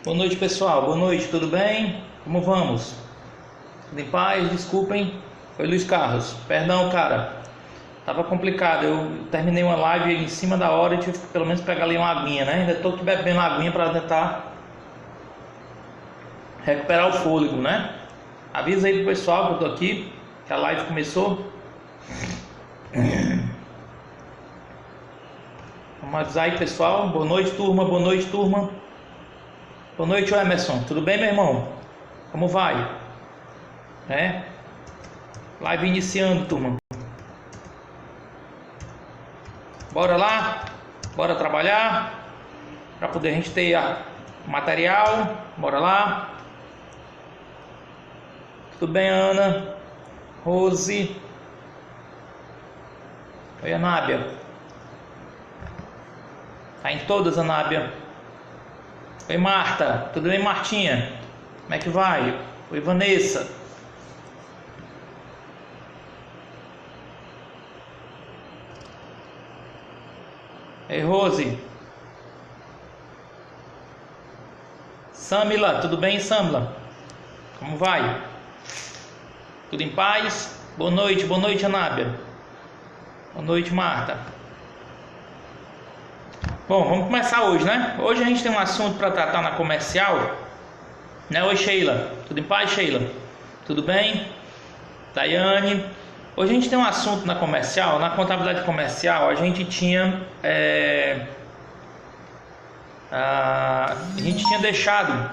Boa noite, pessoal. Boa noite, tudo bem? Como vamos? Tudo em paz? Desculpem. Foi Luiz Carlos. Perdão, cara. Tava complicado. Eu terminei uma live em cima da hora e tive que pelo menos pegar ali uma aguinha, né? Ainda tô aqui bebendo uma aguinha para tentar recuperar o fôlego, né? Avisa aí pro pessoal que eu tô aqui, que a live começou. Vamos avisar aí, pessoal. Boa noite, turma. Boa noite, turma. Boa noite, Emerson. Tudo bem, meu irmão? Como vai? Live iniciando, turma. Bora lá? Bora trabalhar? Para poder a gente ter material. Bora lá? Tudo bem, Ana? Rose? Oi, Anábia. Tá em todas, Anábia. Oi, Marta. Tudo bem, Martinha? Como é que vai? Oi, Vanessa. Oi, Rose. Samila. Tudo bem, Samila? Como vai? Tudo em paz? Boa noite, Anábia. Boa noite, Marta. Bom, vamos começar hoje, né? Hoje a gente tem um assunto para tratar na comercial, né? Oi, Sheila. Tudo em paz, Sheila? Tudo bem? Daiane. Hoje a gente tem um assunto na comercial, na contabilidade comercial. A gente tinha deixado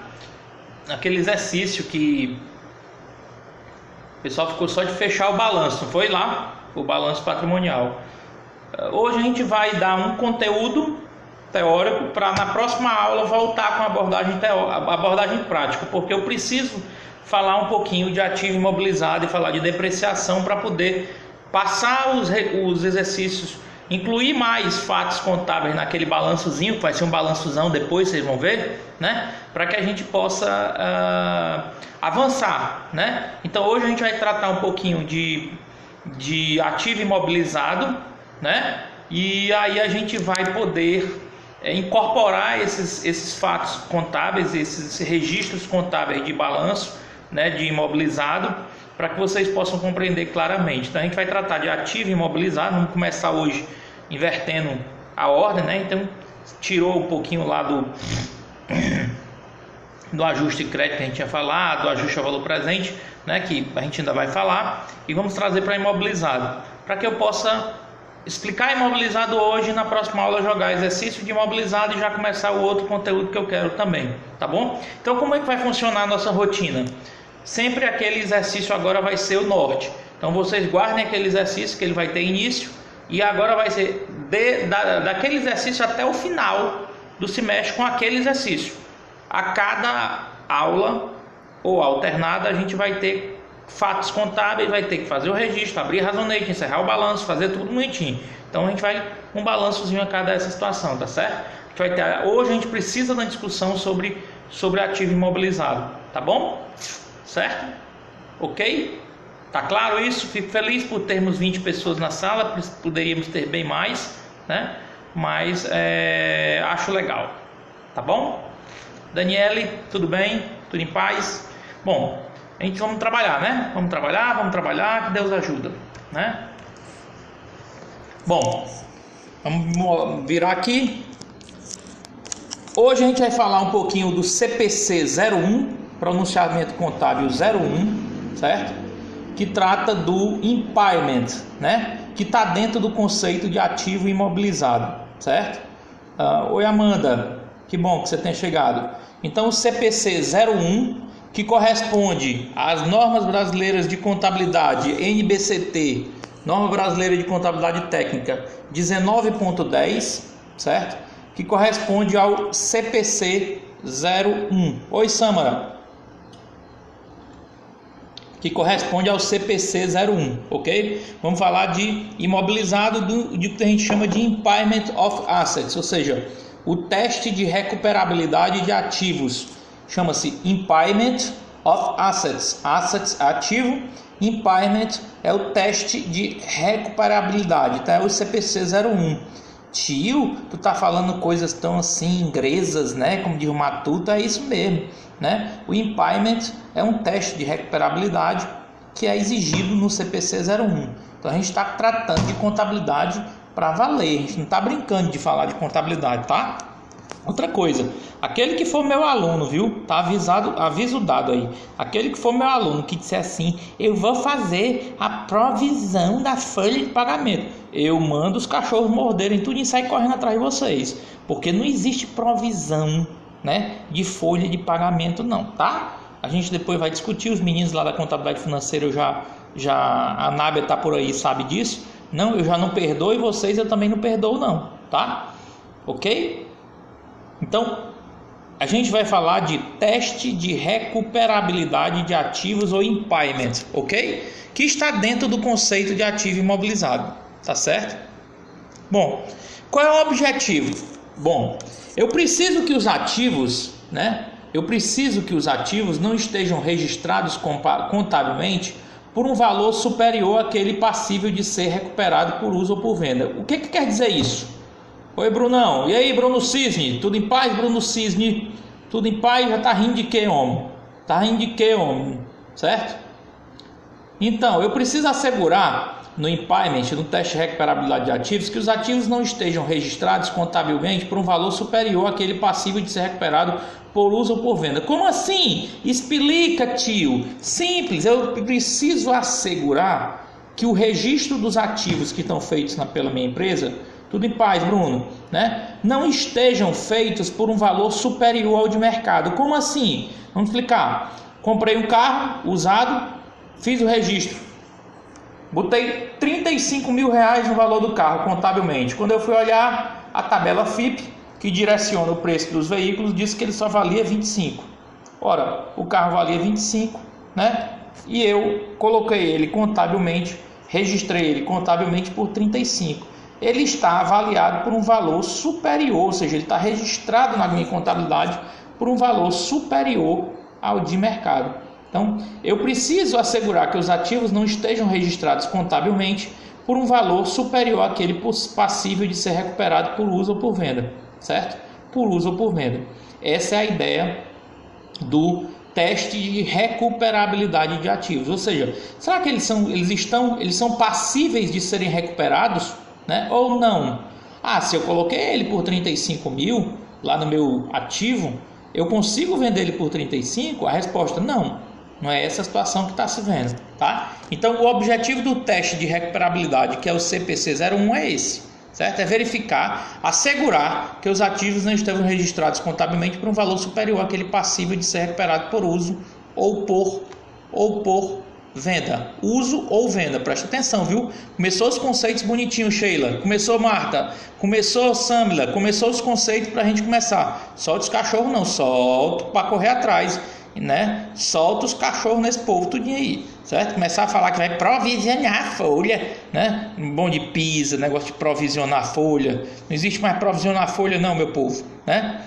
aquele exercício que o pessoal ficou só de fechar o balanço, não foi lá? O balanço patrimonial. Hoje a gente vai dar um conteúdo teórico para na próxima aula voltar com a abordagem prática, porque eu preciso falar um pouquinho de ativo imobilizado e falar de depreciação para poder passar os exercícios, incluir mais fatos contábeis naquele balançozinho, que vai ser um balançozão depois, vocês vão ver, né? Para que a gente possa avançar, né? Então hoje a gente vai tratar um pouquinho de ativo imobilizado, né? E aí a gente vai poder incorporar esses fatos contábeis, esses registros contábeis de balanço, né, de imobilizado, para que vocês possam compreender claramente. Então a gente vai tratar de ativo imobilizado. Vamos começar hoje invertendo a ordem, né? Então tirou um pouquinho lá do ajuste de crédito que a gente tinha falado, do ajuste ao valor presente, né, que a gente ainda vai falar, e vamos trazer para imobilizado, para que eu possa explicar imobilizado hoje e na próxima aula jogar exercício de imobilizado e já começar o outro conteúdo que eu quero também, tá bom? Então como é que vai funcionar a nossa rotina? Sempre aquele exercício agora vai ser o norte, então vocês guardem aquele exercício que ele vai ter início, e agora vai ser daquele exercício até o final do semestre com aquele exercício. A cada aula ou alternada a gente vai ter fatos contábeis, vai ter que fazer o registro, abrir razonete, encerrar o balanço, fazer tudo bonitinho. Então a gente vai um balançozinho a cada essa situação, tá certo? Hoje a gente precisa da discussão sobre ativo imobilizado, tá bom? Certo? Ok? Tá claro isso? Fico feliz por termos 20 pessoas na sala, poderíamos ter bem mais, né? Mas acho legal, tá bom? Daniele, tudo bem? Tudo em paz? Bom, a gente vamos trabalhar, né? Vamos trabalhar, que Deus ajuda, né? Bom, vamos virar aqui. Hoje a gente vai falar um pouquinho do CPC 01, pronunciamento contábil 01, certo? Que trata do impairment, né? Que está dentro do conceito de ativo imobilizado, certo? Oi, Amanda, que bom que você tenha chegado. Então o CPC 01, que corresponde às normas brasileiras de contabilidade NBCT, norma brasileira de contabilidade técnica 19.10, certo? Que corresponde ao CPC 01. Oi, Samara. Que corresponde ao CPC 01, ok? Vamos falar de imobilizado de que a gente chama de impairment of assets, ou seja, o teste de recuperabilidade de ativos. Chama-se Impairment of Assets. Assets é ativo, Impairment é o teste de recuperabilidade, tá? É o CPC 01. Tio, tu tá falando coisas tão assim inglesas, né? Como diz o Matuto, é isso mesmo, né? O impairment é um teste de recuperabilidade que é exigido no CPC 01. Então a gente está tratando de contabilidade para valer, a gente não está brincando de falar de contabilidade, tá? Outra coisa, aquele que for meu aluno, viu? Tá avisado, aviso dado aí. Aquele que for meu aluno que disser assim, eu vou fazer a provisão da folha de pagamento, eu mando os cachorros morderem tudo e sair correndo atrás de vocês, porque não existe provisão, né, de folha de pagamento não, tá? A gente depois vai discutir, os meninos lá da contabilidade financeira, a Nábia tá por aí, sabe disso. Não, eu já não perdoo e vocês eu também não perdoo não, tá? Ok? Então, a gente vai falar de teste de recuperabilidade de ativos ou impairment, ok? Que está dentro do conceito de ativo imobilizado, tá certo? Bom, qual é o objetivo? Bom, eu preciso que os ativos, né? Eu preciso que os ativos não estejam registrados contabilmente por um valor superior àquele passível de ser recuperado por uso ou por venda. O que quer dizer isso? Oi, Brunão. E aí, Bruno Cisne? Tudo em paz, Bruno Cisne? Tudo em paz? Já tá rindo de quê, homem? Tá rindo de quê, homem? Certo? Então, eu preciso assegurar no impairment, no teste de recuperabilidade de ativos, que os ativos não estejam registrados contabilmente por um valor superior àquele passível de ser recuperado por uso ou por venda. Como assim? Explica, tio. Simples, eu preciso assegurar que o registro dos ativos que estão feitos pela minha empresa, tudo em paz, Bruno, né, não estejam feitos por um valor superior ao de mercado. Como assim? Vamos explicar. Comprei um carro usado, fiz o registro, botei 35 mil reais no valor do carro contabilmente. Quando eu fui olhar a tabela FIP, que direciona o preço dos veículos, disse que ele só valia 25. Ora, o carro valia 25, né? E eu coloquei ele contabilmente, registrei ele contabilmente por 35. Ele está avaliado por um valor superior, ou seja, ele está registrado na minha contabilidade por um valor superior ao de mercado. Então, eu preciso assegurar que os ativos não estejam registrados contabilmente por um valor superior àquele passível de ser recuperado por uso ou por venda, certo? Por uso ou por venda. Essa é a ideia do teste de recuperabilidade de ativos. Ou seja, será que eles são passíveis de serem recuperados, né? Ou não? Ah, se eu coloquei ele por 35 mil lá no meu ativo, eu consigo vender ele por 35? A resposta não. Não é essa a situação que está se vendo, tá? Então, o objetivo do teste de recuperabilidade, que é o CPC 01, é esse, certo? É verificar, assegurar que os ativos não estejam registrados contabilmente por um valor superior àquele passível de ser recuperado por uso ou por venda. Uso ou venda. Presta atenção, viu? Começou os conceitos bonitinhos, Sheila. Começou, Marta. Começou, Samila. Começou os conceitos para a gente começar. Solta os cachorros não, solta para correr atrás, né? Solta os cachorros nesse povo tudinho aí, certo? Começar a falar que vai provisionar a folha, né? Um bom de pisa, negócio de provisionar a folha. Não existe mais provisionar a folha não, meu povo, né?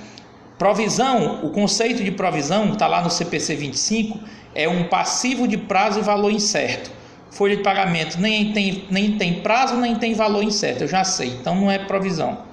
Provisão, o conceito de provisão está lá no CPC 25, é um passivo de prazo e valor incerto. Folha de pagamento nem tem prazo, nem tem valor incerto, eu já sei, então não é provisão.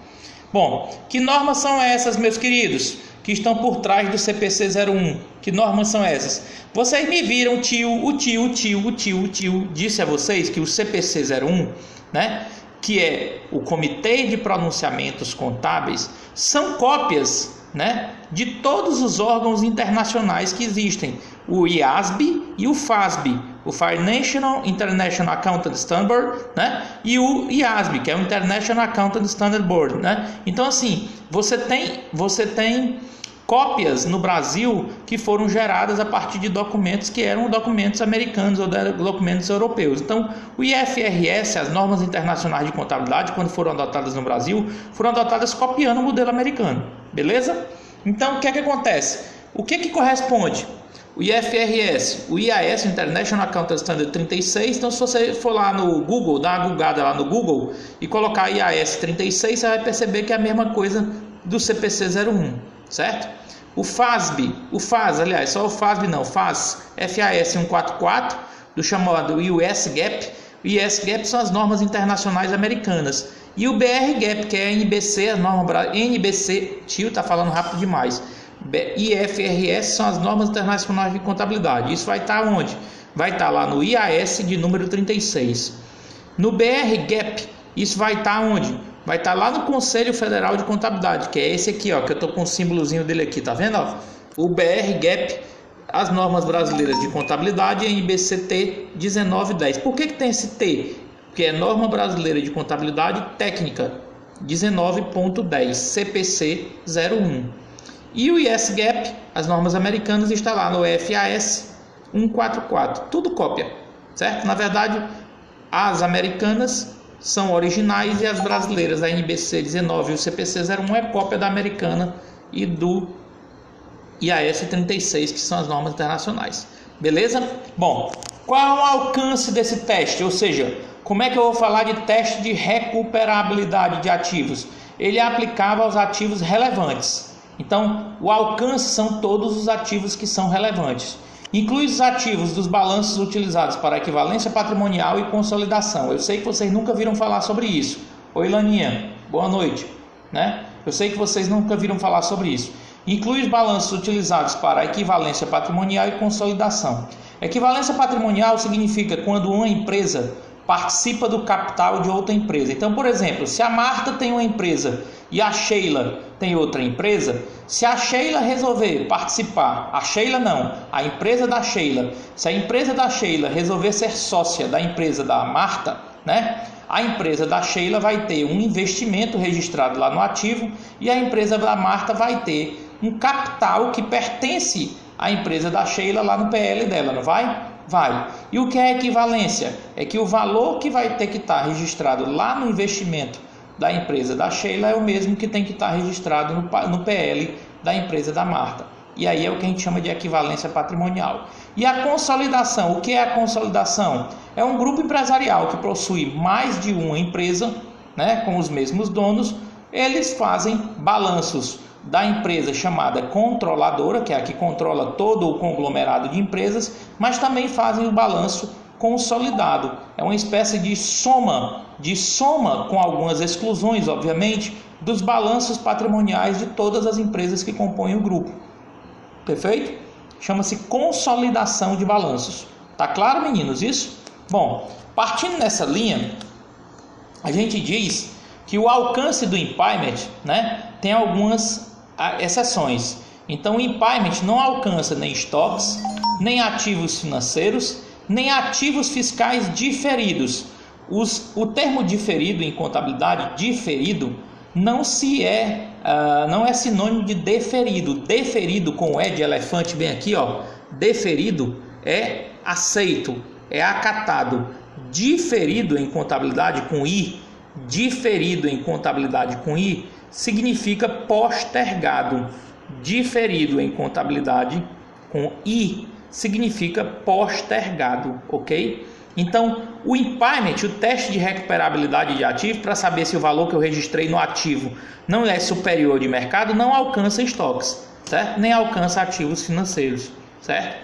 Bom, que normas são essas, meus queridos, que estão por trás do CPC 01? Que normas são essas? Vocês me viram, o tio disse a vocês que o CPC 01, né, que é o Comitê de Pronunciamentos Contábeis, são cópias, né, de todos os órgãos internacionais que existem, o IASB e o FASB, o Financial International Accounting Standard, né, e o IASB, que é o International Accounting Standard Board, né? Então assim, você tem cópias no Brasil que foram geradas a partir de documentos que eram documentos americanos ou documentos europeus. Então, o IFRS, as normas internacionais de contabilidade, quando foram adotadas no Brasil, foram adotadas copiando o modelo americano, beleza? Então, o que é que acontece? O que que corresponde? O IFRS, o IAS, International Accounting Standard 36, então se você for lá no Google, dar uma googada lá no Google e colocar IAS 36, você vai perceber que é a mesma coisa do CPC 01, certo? O FASB, FAS, FAS 144, do chamado US GAAP. O IS-GAAP são as normas internacionais americanas. E o BR-GAAP, que é a NBC, a norma NBC, tio, tá falando rápido demais. IFRS são as normas internacionais de contabilidade. Isso vai estar onde? Vai estar lá no IAS de número 36. No BR-GAAP, isso vai estar onde? Vai estar lá no Conselho Federal de Contabilidade, que é esse aqui, ó, que eu tô com o símbolozinho dele aqui, tá vendo? Ó? O BR-GAAP, as normas brasileiras de contabilidade, NBCT 1910. Por que tem esse T? Porque é norma brasileira de contabilidade técnica 19.10, CPC 01. E o IS-GAAP, as normas americanas, está lá no FAS 144. Tudo cópia, certo? Na verdade, as americanas são originais e as brasileiras, a NBC 19 e o CPC 01 é cópia da americana e do IAS 36, que são as normas internacionais. Beleza? Bom, qual é o alcance desse teste? Ou seja, como é que eu vou falar de teste de recuperabilidade de ativos? Ele é aplicável aos ativos relevantes. Então, o alcance são todos os ativos que são relevantes. Inclui os ativos dos balanços utilizados para equivalência patrimonial e consolidação. Eu sei que vocês nunca viram falar sobre isso. Oi, Laninha, boa noite. Né? Eu sei que vocês nunca viram falar sobre isso. Inclui os balanços utilizados para equivalência patrimonial e consolidação. Equivalência patrimonial significa quando uma empresa participa do capital de outra empresa. Então, por exemplo, se a Marta tem uma empresa e a Sheila tem outra empresa, se a Sheila resolver participar, a Sheila não, a empresa da Sheila, se a empresa da Sheila resolver ser sócia da empresa da Marta, né? A empresa da Sheila vai ter um investimento registrado lá no ativo e a empresa da Marta vai ter um capital que pertence à empresa da Sheila lá no PL dela, não vai? Vai. E o que é equivalência? É que o valor que vai ter que estar registrado lá no investimento da empresa da Sheila é o mesmo que tem que estar registrado no PL da empresa da Marta. E aí é o que a gente chama de equivalência patrimonial. E a consolidação, o que é a consolidação? É um grupo empresarial que possui mais de uma empresa, né, com os mesmos donos. Eles fazem balanços da empresa chamada controladora, que é a que controla todo o conglomerado de empresas, mas também fazem o balanço consolidado. É uma espécie de soma com algumas exclusões, obviamente, dos balanços patrimoniais de todas as empresas que compõem o grupo. Perfeito? Chama-se consolidação de balanços. Tá claro, meninos, isso? Bom, partindo nessa linha, a gente diz que o alcance do impairment, né, tem algumas exceções. Então, o impairment não alcança nem estoques, nem ativos financeiros, nem ativos fiscais diferidos. O termo diferido em contabilidade, diferido, não é sinônimo de deferido. Deferido com E de elefante bem aqui, ó. Deferido é aceito, é acatado. Diferido em contabilidade com I, diferido em contabilidade com I, significa postergado. Diferido em contabilidade com I significa postergado, ok? Então, o impairment, o teste de recuperabilidade de ativo, para saber se o valor que eu registrei no ativo não é superior de mercado, não alcança estoques, certo? Nem alcança ativos financeiros, certo?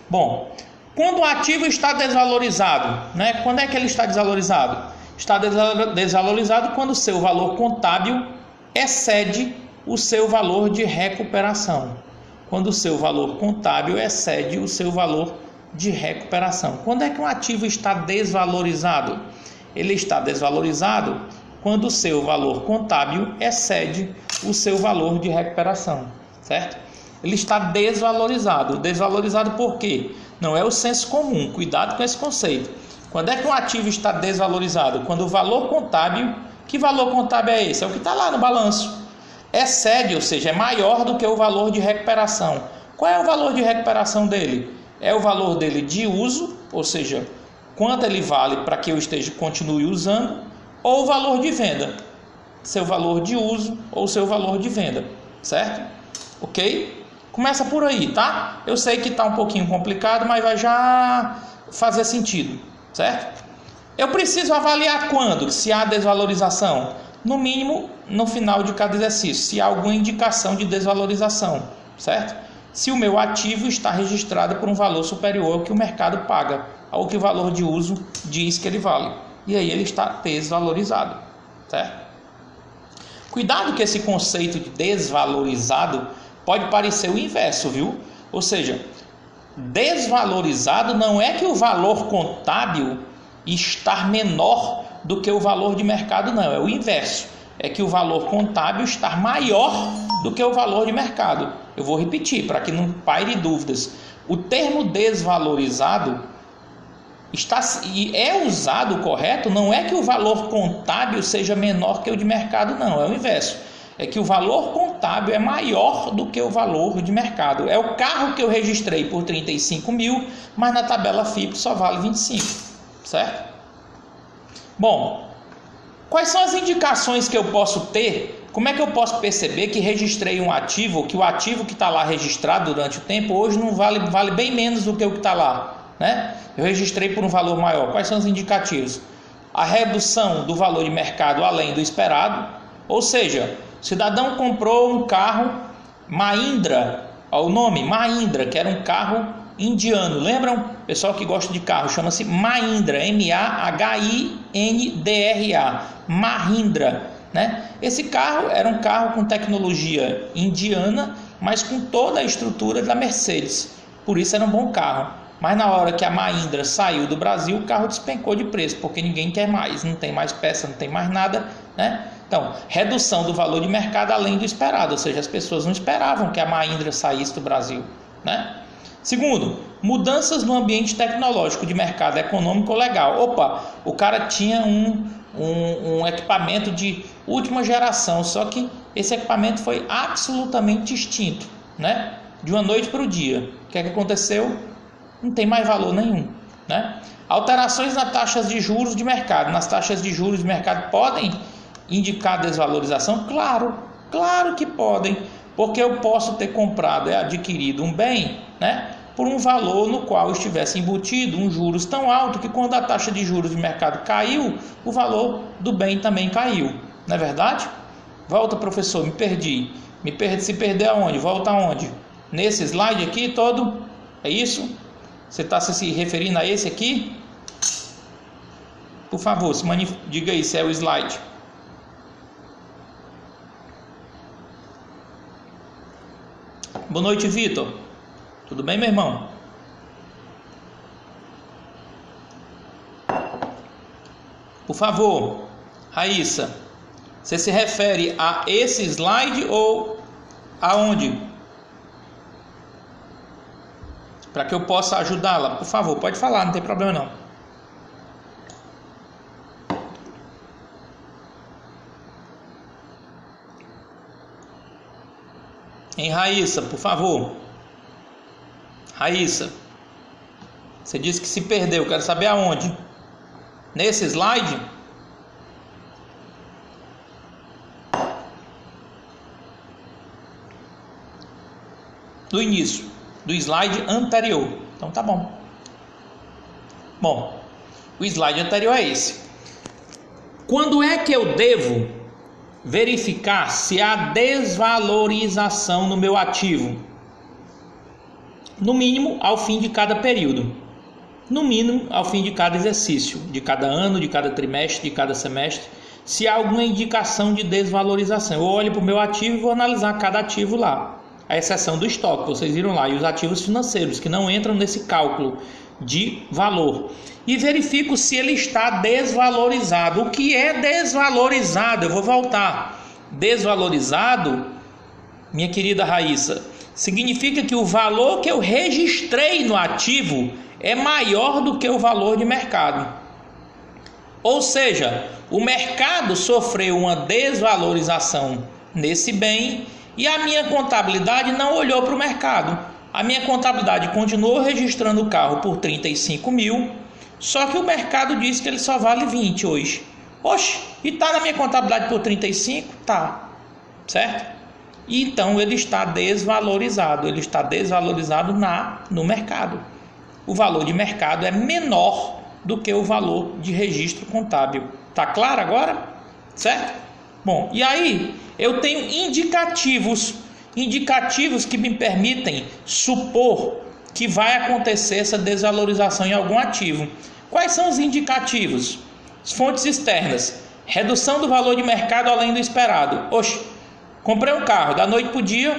Bom, quando o ativo está desvalorizado, né? Quando é que ele está desvalorizado? Está desvalorizado quando o seu valor contábil excede o seu valor de recuperação. Quando o seu valor contábil excede o seu valor de recuperação. Quando é que um ativo está desvalorizado? Ele está desvalorizado quando o seu valor contábil excede o seu valor de recuperação, certo? Ele está desvalorizado. Desvalorizado por quê? Não é o senso comum, cuidado com esse conceito. Quando é que um ativo está desvalorizado? Quando o valor contábil, que valor contábil é esse? É o que está lá no balanço. Excede, ou seja, é maior do que o valor de recuperação. Qual é o valor de recuperação dele? É o valor dele de uso, ou seja, quanto ele vale para que eu continue usando, ou o valor de venda, seu valor de uso ou seu valor de venda, certo? Ok? Começa por aí, tá? Eu sei que está um pouquinho complicado, mas vai já fazer sentido, certo? Eu preciso avaliar quando, se há desvalorização, no mínimo no final de cada exercício, se há alguma indicação de desvalorização, certo? Se o meu ativo está registrado por um valor superior ao que o mercado paga ao que o valor de uso diz que ele vale. E aí ele está desvalorizado, certo? Cuidado que esse conceito de desvalorizado pode parecer o inverso, viu? Ou seja, desvalorizado não é que o valor contábil está menor do que o valor de mercado, não. É o inverso. É que o valor contábil está maior do que o valor de mercado. Eu vou repetir para que não paire dúvidas. O termo desvalorizado é usado correto, não é que o valor contábil seja menor que o de mercado, não. É o inverso. É que o valor contábil é maior do que o valor de mercado. É o carro que eu registrei por 35 mil, mas na tabela FIP só vale 25, certo? Bom, quais são as indicações que eu posso ter? Como é que eu posso perceber que registrei um ativo, que o ativo que está lá registrado durante o tempo, hoje não vale bem menos do que o que está lá, né? Eu registrei por um valor maior. Quais são os indicativos? A redução do valor de mercado além do esperado, ou seja, o cidadão comprou um carro Mahindra, o nome Mahindra, que era um carro indiano. Lembram? Pessoal que gosta de carro, chama-se Mahindra, Mahindra, Mahindra, né? Esse carro era um carro com tecnologia indiana, mas com toda a estrutura da Mercedes. Por isso era um bom carro. Mas na hora que a Mahindra saiu do Brasil, o carro despencou de preço, porque ninguém quer mais, não tem mais peça, não tem mais nada, né? Então, redução do valor de mercado além do esperado, ou seja, as pessoas não esperavam que a Mahindra saísse do Brasil, né? Segundo, mudanças no ambiente tecnológico de mercado econômico legal. Opa, o cara tinha um equipamento de última geração, só que esse equipamento foi absolutamente extinto, né? De uma noite para o dia. O que é que aconteceu? Não tem mais valor nenhum, né? Alterações nas taxas de juros de mercado. Nas taxas de juros de mercado podem indicar desvalorização? Claro que podem, porque eu posso ter comprado e adquirido um bem, né, por um valor no qual estivesse embutido um juros tão alto que quando a taxa de juros de mercado caiu, o valor do bem também caiu, não é verdade? Volta, professor, me perdi. Se perder aonde? Volta aonde? Nesse slide aqui todo? É isso? Você está se referindo a esse aqui? Por favor, diga aí se é o slide. Boa noite, Vitor. Tudo bem, meu irmão? Por favor, Raíssa, você se refere a esse slide ou aonde? Para que eu possa ajudá-la, por favor, pode falar, não tem problema não. Hein, Raíssa, por favor. Raíssa, você disse que se perdeu, quero saber aonde. Nesse slide? Do início, do slide anterior. Então tá bom. Bom, o slide anterior é esse. Quando é que eu devo verificar se há desvalorização no meu ativo? No mínimo ao fim de cada período. No mínimo ao fim de cada exercício, de cada ano, de cada trimestre, de cada semestre. Se há alguma indicação de desvalorização, eu olho para o meu ativo e vou analisar cada ativo lá. A exceção do estoque, vocês viram lá, e os ativos financeiros, que não entram nesse cálculo de valor. E verifico se ele está desvalorizado. O que é desvalorizado? Eu vou voltar. Desvalorizado, minha querida Raíssa, significa que o valor que eu registrei no ativo é maior do que o valor de mercado. Ou seja, o mercado sofreu uma desvalorização nesse bem e a minha contabilidade não olhou para o mercado. A minha contabilidade continuou registrando o carro por 35 mil, só que o mercado diz que ele só vale 20 hoje. Oxe, e está na minha contabilidade por 35? Tá, certo? E então ele está desvalorizado, no mercado. O valor de mercado é menor do que o valor de registro contábil. Tá claro agora? Certo? Bom, e aí eu tenho indicativos que me permitem supor que vai acontecer essa desvalorização em algum ativo. Quais são os indicativos? As fontes externas. Redução do valor de mercado além do esperado. Oxe, comprei um carro, da noite para o dia,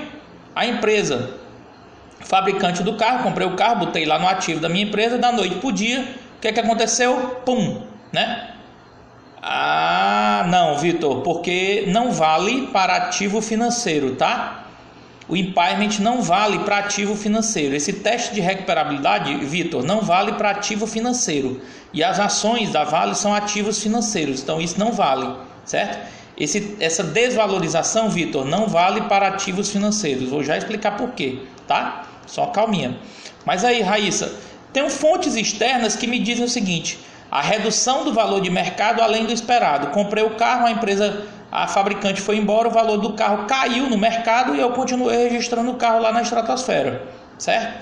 a empresa, fabricante do carro, comprei o carro, botei lá no ativo da minha empresa, da noite para o dia, o que é que aconteceu? Pum, né? Ah, não, Vitor, porque não vale para ativo financeiro, tá? O impairment não vale para ativo financeiro. Esse teste de recuperabilidade, Vitor, não vale para ativo financeiro. E as ações da Vale são ativos financeiros, então isso não vale, certo? Essa desvalorização, Vitor, não vale para ativos financeiros. Vou já explicar por quê, tá? Só calminha. Mas aí, Raíssa, tem fontes externas que me dizem o seguinte: a redução do valor de mercado além do esperado. Comprei o carro, a fabricante foi embora, o valor do carro caiu no mercado e eu continuei registrando o carro lá na estratosfera, certo?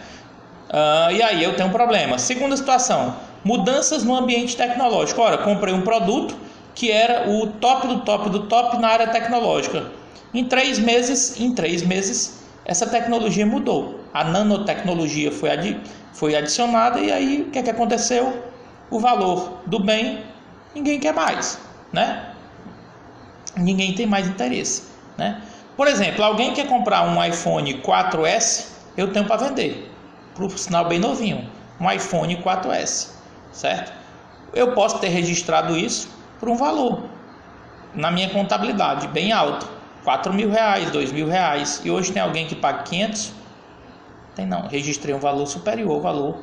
E aí eu tenho um problema. Segunda situação, mudanças no ambiente tecnológico. Ora, comprei um produto que era o top do top do top na área tecnológica. Em 3 meses, essa tecnologia mudou. A nanotecnologia foi adicionada e aí o que é que aconteceu? O valor do bem ninguém quer mais, né? Ninguém tem mais interesse, né? Por exemplo, alguém quer comprar um iPhone 4S, eu tenho para vender, por sinal bem novinho, um iPhone 4S, certo? Eu posso ter registrado isso por um valor na minha contabilidade bem alto, R$4.000, R$2.000, e hoje tem alguém que paga 500? Tem não, registrei um valor superior ao valor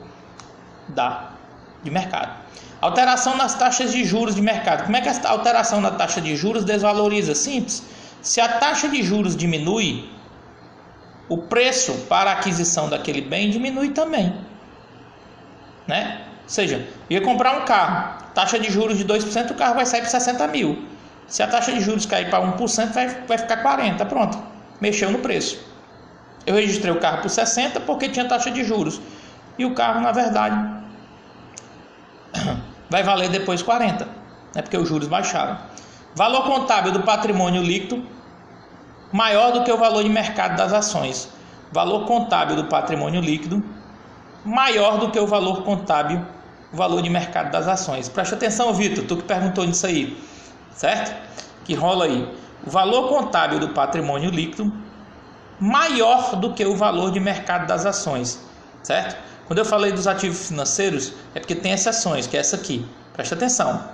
de mercado. Alteração nas taxas de juros de mercado. Como é que a alteração na taxa de juros desvaloriza? Simples. Se a taxa de juros diminui, o preço para a aquisição daquele bem diminui também, né? Ou seja, eu ia comprar um carro, taxa de juros de 2%, o carro vai sair por 60 mil. Se a taxa de juros cair para 1%, vai ficar 40%. Pronto, mexeu no preço. Eu registrei o carro por 60 porque tinha taxa de juros. E o carro, na verdade, vai valer depois 40, né? Porque os juros baixaram. Valor contábil do patrimônio líquido maior do que o valor de mercado das ações. Valor contábil do patrimônio líquido maior do que o valor contábil, o valor de mercado das ações. Presta atenção, Vitor, tu que perguntou nisso aí, certo? Que rola aí. O valor contábil do patrimônio líquido maior do que o valor de mercado das ações, certo? Quando eu falei dos ativos financeiros, é porque tem exceções, que é essa aqui. Presta atenção.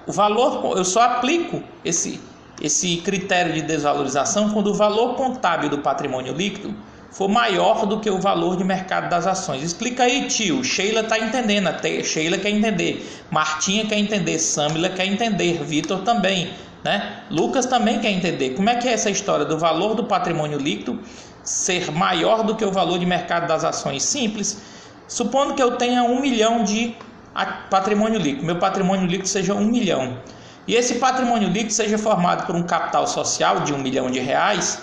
O valor, eu só aplico esse critério de desvalorização quando o valor contábil do patrimônio líquido for maior do que o valor de mercado das ações. Explica aí, tio. Sheila está entendendo, até Sheila quer entender, Martinha quer entender, Samila quer entender, Vitor também, né? Lucas também quer entender. Como é que é essa história do valor do patrimônio líquido ser maior do que o valor de mercado das ações? Simples. Supondo que eu tenha 1 milhão de patrimônio líquido, meu patrimônio líquido seja 1 milhão, e esse patrimônio líquido seja formado por um capital social de 1 milhão de reais,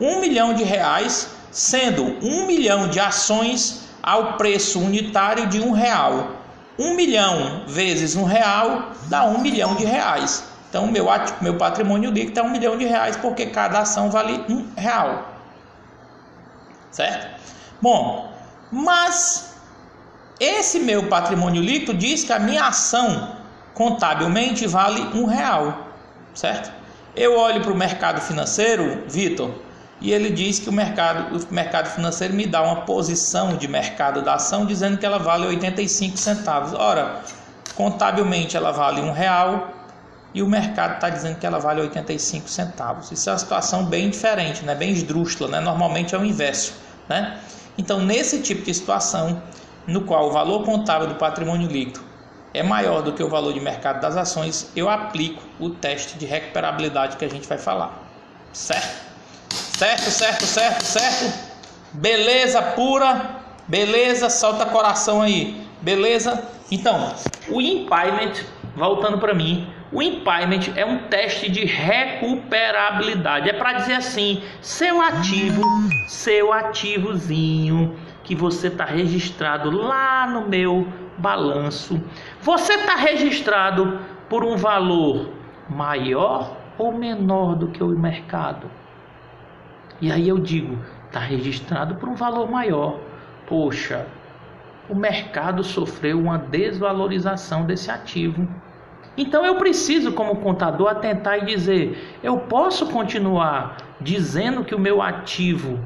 1 milhão de reais sendo 1 milhão de ações ao preço unitário de R$1. 1 milhão vezes R$1 dá 1 milhão de reais. Então meu patrimônio líquido é 1 milhão de reais, porque cada ação vale R$1. Certo? Bom, mas esse meu patrimônio líquido diz que a minha ação contabilmente vale R$1, certo? Eu olho para o mercado financeiro, Vitor, e ele diz que o mercado financeiro me dá uma posição de mercado da ação dizendo que ela vale 85 centavos. Ora, contabilmente ela vale R$1 e o mercado está dizendo que ela vale 85 centavos. Isso é uma situação bem diferente, né? Bem esdrúxula, né? Normalmente é o inverso, né? Então, nesse tipo de situação, no qual o valor contábil do patrimônio líquido é maior do que o valor de mercado das ações, eu aplico o teste de recuperabilidade que a gente vai falar. Certo? Certo? Beleza pura? Beleza? Solta coração aí. Beleza? Então, o impairment, voltando para mim, o impairment é um teste de recuperabilidade. É para dizer assim, seu ativozinho que você está registrado lá no meu balanço, você está registrado por um valor maior ou menor do que o mercado? E aí eu digo, está registrado por um valor maior, poxa, o mercado sofreu uma desvalorização desse ativo. Então eu preciso, como contador, atentar e dizer, eu posso continuar dizendo que o meu ativo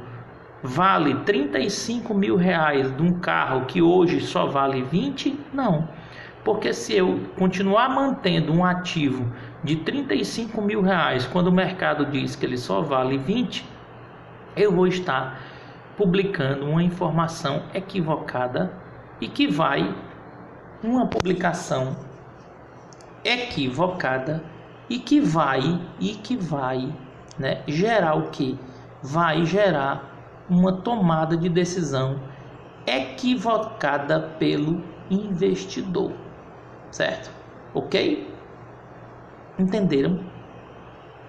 vale R$35 mil de um carro que hoje só vale 20? Não, porque se eu continuar mantendo um ativo de R$35 mil quando o mercado diz que ele só vale 20, eu vou estar publicando uma informação equivocada e que vai, uma publicação equivocada e que vai, né, gerar o quê? Vai gerar uma tomada de decisão equivocada pelo investidor, certo? Ok? Entenderam?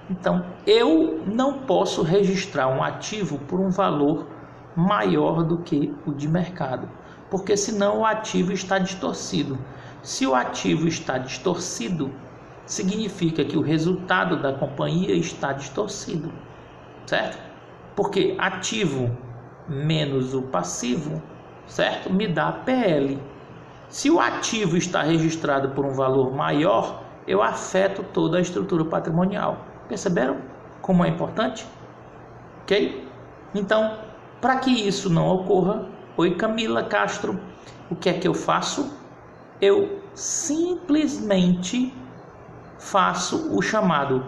Então, eu não posso registrar um ativo por um valor maior do que o de mercado, porque senão o ativo está distorcido. Se o ativo está distorcido, significa que o resultado da companhia está distorcido, certo? Porque ativo menos o passivo, certo? Me dá PL. Se o ativo está registrado por um valor maior, eu afeto toda a estrutura patrimonial. Perceberam como é importante? Ok? Então, para que isso não ocorra, oi Camila Castro, o que é que eu faço? Eu simplesmente faço o chamado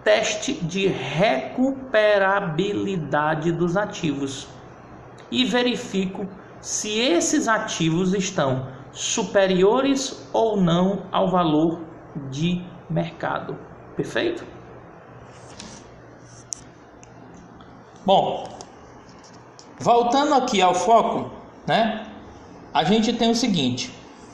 teste de recuperabilidade dos ativos e verifico se esses ativos estão superiores ou não ao valor de mercado. Perfeito? Bom, voltando aqui ao foco, né? A gente tem o seguinte: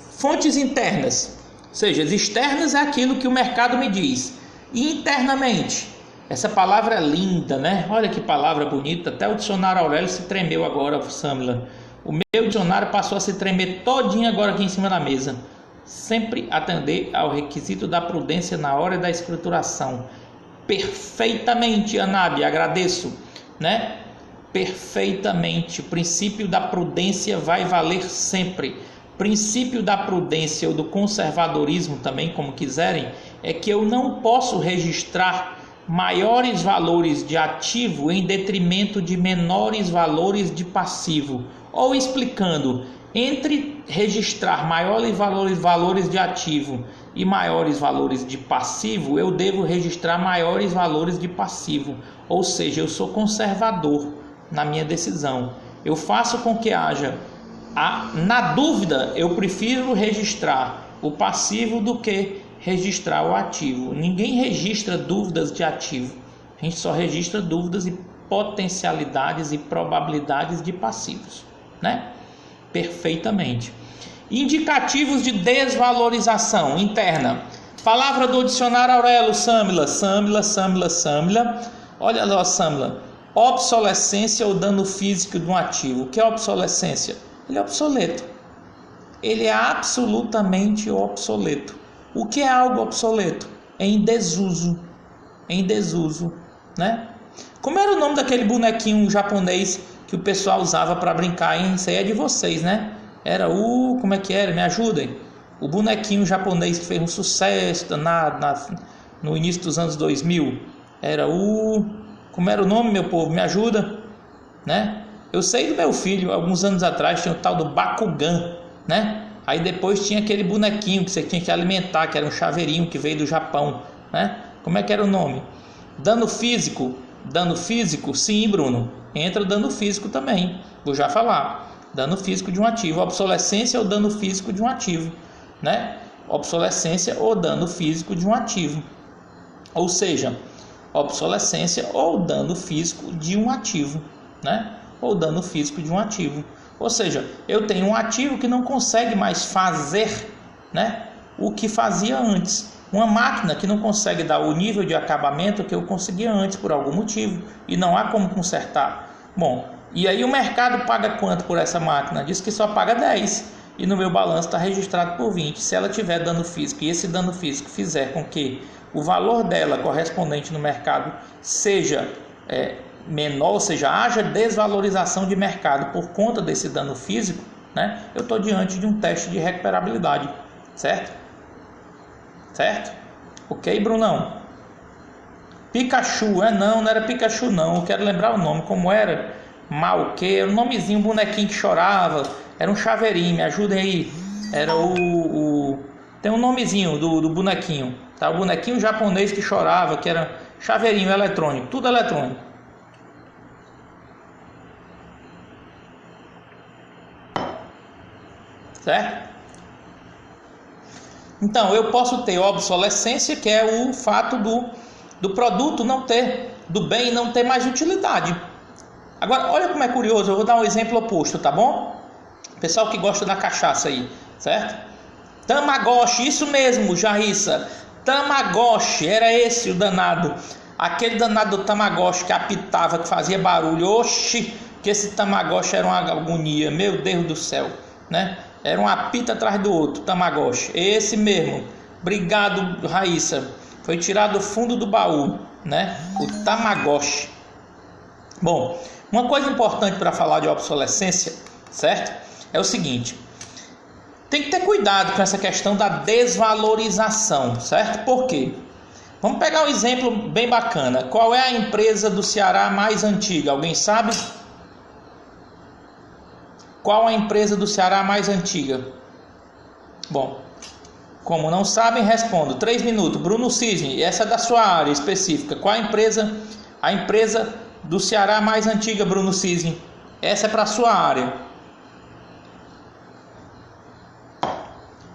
fontes internas, ou seja, as externas é aquilo que o mercado me diz. E internamente, essa palavra é linda, né? Olha que palavra bonita, até o dicionário Aurélio se tremeu agora, Samila. O meu dicionário passou a se tremer todinho agora aqui em cima da mesa. Sempre atender ao requisito da prudência na hora da escrituração. Perfeitamente, Anábia, agradeço, né? Perfeitamente, o princípio da prudência vai valer sempre. Princípio da prudência ou do conservadorismo também, como quiserem, é que eu não posso registrar maiores valores de ativo em detrimento de menores valores de passivo. Ou explicando, entre registrar maiores valores de ativo e maiores valores de passivo, eu devo registrar maiores valores de passivo. Ou seja, eu sou conservador na minha decisão. Eu faço com que haja... Na dúvida, eu prefiro registrar o passivo do que registrar o ativo. Ninguém registra dúvidas de ativo. A gente só registra dúvidas e potencialidades e probabilidades de passivos, né? Perfeitamente. Indicativos de desvalorização interna. Palavra do dicionário Aurélio, Samila. Olha lá, Samila. Obsolescência ou dano físico de um ativo. O que é obsolescência? Ele é obsoleto. Ele é absolutamente obsoleto. O que é algo obsoleto? É em desuso. Né? Como era o nome daquele bonequinho japonês que o pessoal usava para brincar, hein? Isso aí é de vocês, né? Era como é que era? Me ajudem. O bonequinho japonês que fez um sucesso no início dos anos 2000. Era como era o nome, meu povo? Me ajuda, né? Eu sei do meu filho, alguns anos atrás tinha o tal do Bakugan, né? Aí depois tinha aquele bonequinho que você tinha que alimentar, que era um chaveirinho que veio do Japão, né? Como é que era o nome? Dano físico, sim, Bruno. Entra o dano físico também, vou já falar. Dano físico de um ativo, obsolescência ou dano físico de um ativo, né? Obsolescência ou dano físico de um ativo. Ou seja, obsolescência ou dano físico de um ativo, né? Ou dano físico de um ativo. Ou seja, eu tenho um ativo que não consegue mais fazer, né, o que fazia antes. Uma máquina que não consegue dar o nível de acabamento que eu conseguia antes por algum motivo e não há como consertar. Bom, e aí o mercado paga quanto por essa máquina? Diz que só paga 10 e no meu balanço está registrado por 20. Se ela tiver dano físico e esse dano físico fizer com que o valor dela correspondente no mercado seja menor, ou seja, haja desvalorização de mercado por conta desse dano físico, né, eu estou diante de um teste de recuperabilidade, certo? Certo? Ok, Brunão? Pikachu, não era Pikachu não, eu quero lembrar o nome, como era? Malque, um nomezinho, um bonequinho que chorava, era um chaveirinho, me ajudem aí, era tem um nomezinho do bonequinho, tá? O bonequinho japonês que chorava, que era chaveirinho eletrônico, tudo eletrônico. Certo? Então, eu posso ter obsolescência, que é o fato do produto não ter, do bem não ter mais utilidade. Agora, olha como é curioso, eu vou dar um exemplo oposto, tá bom? Pessoal que gosta da cachaça aí, certo? Tamagotchi, isso mesmo, Jarissa. Tamagotchi, era esse o danado. Aquele danado do Tamagotchi que apitava, que fazia barulho. Oxi, que esse Tamagotchi era uma agonia, meu Deus do céu, né? Era um apito atrás do outro, Tamagotchi. Esse mesmo. Obrigado, Raíssa. Foi tirado do fundo do baú, né? O Tamagotchi. Bom, uma coisa importante para falar de obsolescência, certo? É o seguinte. Tem que ter cuidado com essa questão da desvalorização, certo? Por quê? Vamos pegar um exemplo bem bacana. Qual é a empresa do Ceará mais antiga? Alguém sabe? Qual a empresa do Ceará mais antiga? Bom, como não sabem, respondo. 3 minutos. Bruno Cisne, essa é da sua área específica. Qual a empresa do Ceará mais antiga, Bruno Cisne? Essa é para a sua área.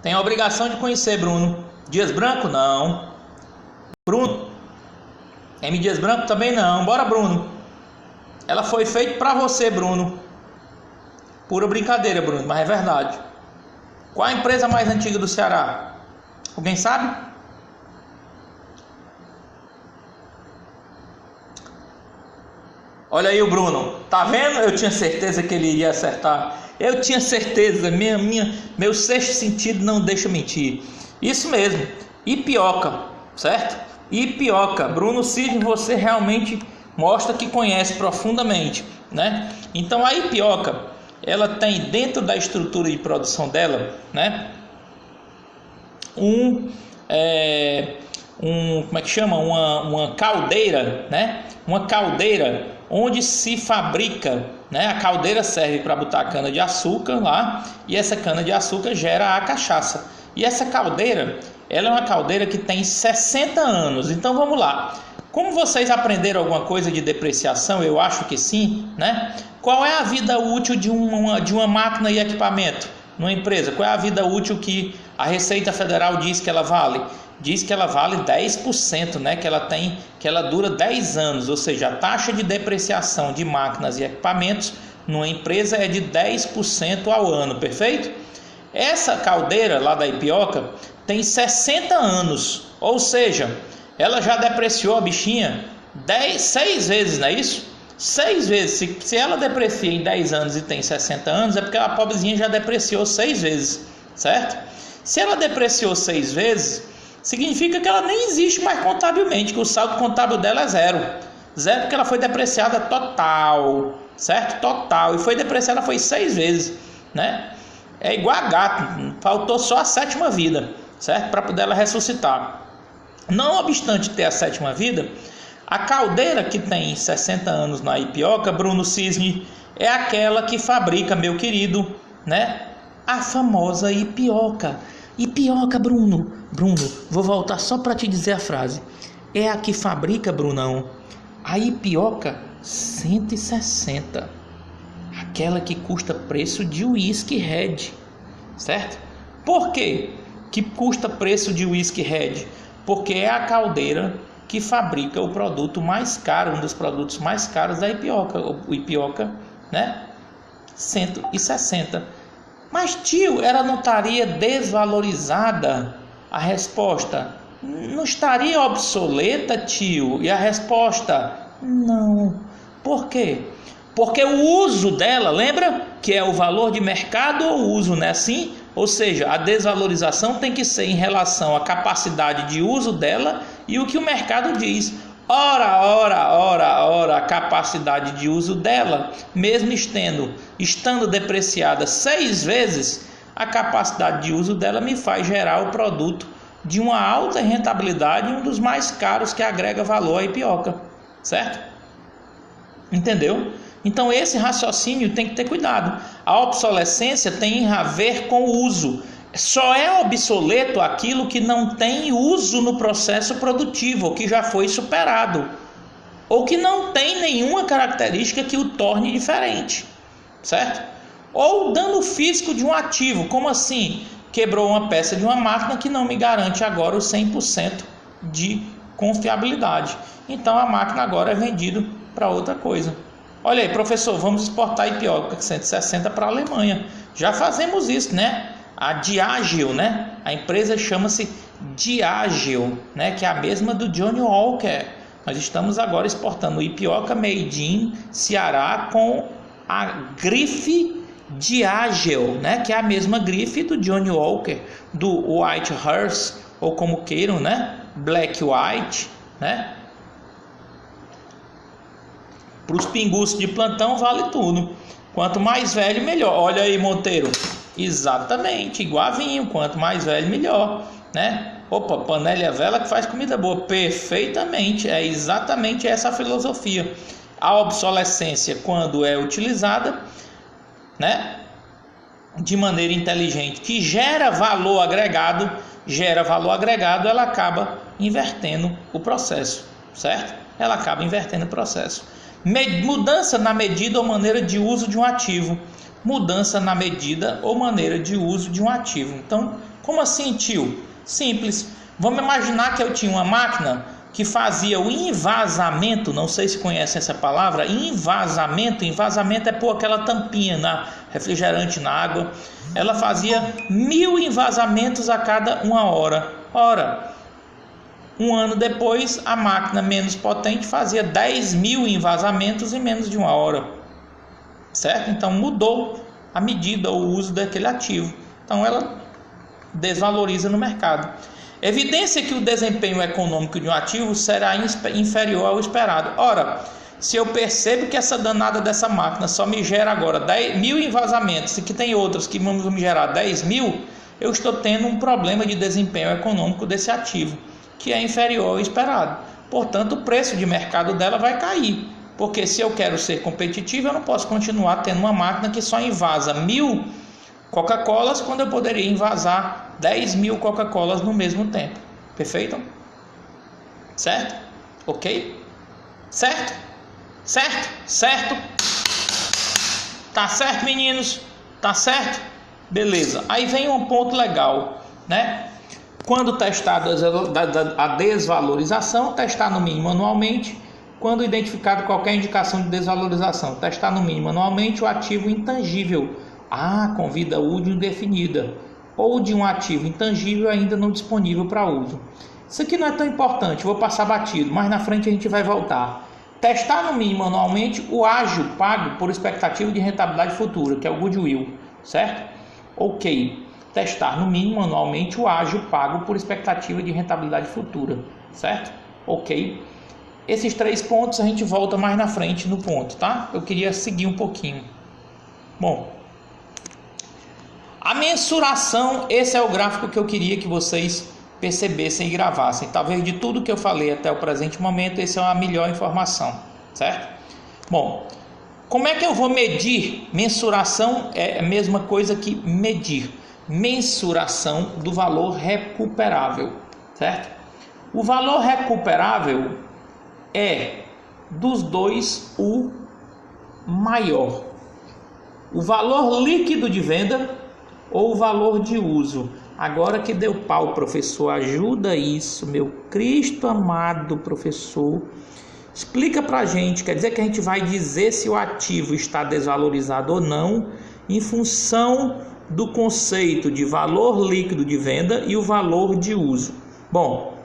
Tem a obrigação de conhecer, Bruno. Dias Branco? Não. Bruno? M. Dias Branco também não. Bora, Bruno. Ela foi feita para você, Bruno. Pura brincadeira, Bruno, mas é verdade. Qual a empresa mais antiga do Ceará? Alguém sabe? Olha aí o Bruno. Tá vendo? Eu tinha certeza que ele iria acertar. Eu tinha certeza. Meu sexto sentido não deixa mentir. Isso mesmo. Ipioca, certo? Ipioca. Bruno Cisne, você realmente mostra que conhece profundamente, né? Então a Ipioca, ela tem dentro da estrutura de produção dela, né, como é que chama? Uma caldeira, né? Uma caldeira onde se fabrica, né? A caldeira serve para botar cana de açúcar lá, e essa cana de açúcar gera a cachaça. E essa caldeira, ela é uma caldeira que tem 60 anos. Então vamos lá. Como vocês aprenderam alguma coisa de depreciação? Eu acho que sim, né? Qual é a vida útil de uma máquina e equipamento numa empresa? Qual é a vida útil que a Receita Federal diz que ela vale? Diz que ela vale 10%, né? Que ela dura 10 anos, ou seja, a taxa de depreciação de máquinas e equipamentos numa empresa é de 10% ao ano, perfeito? Essa caldeira lá da Ipioca tem 60 anos, ou seja, ela já depreciou a bichinha 6 vezes, não é isso? 6 vezes. Se ela deprecia em 10 anos e tem 60 anos, é porque a pobrezinha já depreciou 6 vezes, certo? Se ela depreciou 6 vezes, significa que ela nem existe mais contabilmente, que o saldo contábil dela é zero. Zero porque ela foi depreciada total, certo? Total. E foi depreciada 6 vezes, né? É igual a gato, faltou só a 7ª vida, certo? Para poder ela ressuscitar. Não obstante ter a 7ª vida, a caldeira que tem 60 anos na Ipioca, Bruno Cisne, é aquela que fabrica, meu querido, né, a famosa Ipioca. Ipioca, Bruno, vou voltar só para te dizer a frase. É a que fabrica, Brunão, a Ipioca 160. Aquela que custa preço de Whisky Red, certo? Por quê que custa preço de Whisky Red? Porque é a caldeira que fabrica o produto mais caro, um dos produtos mais caros da Ipioca, o Ipioca, né? 160. Mas, tio, ela não estaria desvalorizada? A resposta: não estaria obsoleta, tio? E a resposta: não. Por quê? Porque o uso dela, lembra que é o valor de mercado ou uso, não é assim? Ou seja, a desvalorização tem que ser em relação à capacidade de uso dela e o que o mercado diz. Ora, a capacidade de uso dela, mesmo estando depreciada 6 vezes, a capacidade de uso dela me faz gerar o produto de uma alta rentabilidade, um dos mais caros que agrega valor à Ipioca, certo? Entendeu? Então esse raciocínio tem que ter cuidado. A obsolescência tem a ver com o uso. Só é obsoleto aquilo que não tem uso no processo produtivo, ou que já foi superado, ou que não tem nenhuma característica que o torne diferente, certo? Ou dano físico de um ativo, como assim? Quebrou uma peça de uma máquina que não me garante agora o 100% de confiabilidade. Então a máquina agora é vendida para outra coisa. Olha aí, professor, vamos exportar a Ipioca 160 para a Alemanha. Já fazemos isso, né? A Diageo, né? A empresa chama-se Diageo, né? Que é a mesma do Johnnie Walker. Nós estamos agora exportando o Ipioca Made in Ceará com a grife Diageo, né? Que é a mesma grife do Johnnie Walker, do White Horse, ou como queiram, né? Black White, né? Para os pinguços de plantão vale tudo. Quanto mais velho, melhor. Olha aí, Monteiro. Exatamente, igual a vinho. Quanto mais velho, melhor, né? Opa, panela e vela que faz comida boa. Perfeitamente, é exatamente essa a filosofia. A obsolescência, quando é utilizada, né, de maneira inteligente, que gera valor agregado, ela acaba invertendo o processo, certo? Ela acaba invertendo o processo. Mudança na medida ou maneira de uso de um ativo. Mudança na medida ou maneira de uso de um ativo. Então, como assim, tio? Simples. Vamos imaginar que eu tinha uma máquina que fazia o envasamento, não sei se conhecem essa palavra, envasamento é pôr aquela tampinha na refrigerante, na água. Ela fazia 1000 envasamentos a cada 1 hora. Ora, um ano depois, a máquina menos potente fazia 10.000 envasamentos em menos de 1 hora, certo? Então mudou a medida, o uso daquele ativo. Então ela desvaloriza no mercado. Evidência que o desempenho econômico de um ativo será inferior ao esperado. Ora, se eu percebo que essa danada dessa máquina só me gera agora 10.000 envasamentos e que tem outras que vão me gerar 10.000, eu estou tendo um problema de desempenho econômico desse ativo, que é inferior ao esperado. Portanto, o preço de mercado dela vai cair, porque se eu quero ser competitivo, eu não posso continuar tendo uma máquina que só envasa 1000 Coca-Colas, quando eu poderia envasar 10.000 Coca-Colas no mesmo tempo. Perfeito? Certo? Ok? Certo? Certo? Certo? Tá certo, meninos? Tá certo? Beleza. Aí vem um ponto legal, né? Quando testado a desvalorização, testar no mínimo anualmente. Quando identificado qualquer indicação de desvalorização, testar no mínimo anualmente o ativo intangível, com vida útil indefinida, ou de um ativo intangível ainda não disponível para uso. Isso aqui não é tão importante, vou passar batido, mas na frente a gente vai voltar. Testar no mínimo anualmente o ágio pago por expectativa de rentabilidade futura, que é o goodwill, certo? Ok. Testar no mínimo anualmente o ágio pago por expectativa de rentabilidade futura, certo? Ok. Esses 3 pontos a gente volta mais na frente no ponto, tá? Eu queria seguir um pouquinho. Bom, a mensuração, esse é o gráfico que eu queria que vocês percebessem e gravassem. Talvez de tudo que eu falei até o presente momento, essa é a melhor informação, certo? Bom, como é que eu vou medir? Mensuração é a mesma coisa que medir. Mensuração do valor recuperável, certo? O valor recuperável é dos dois o maior. O valor líquido de venda ou o valor de uso. Agora que deu pau, professor, ajuda isso, meu Cristo amado, professor. Explica pra gente, quer dizer que a gente vai dizer se o ativo está desvalorizado ou não em função do conceito de valor líquido de venda e o valor de uso. Bom,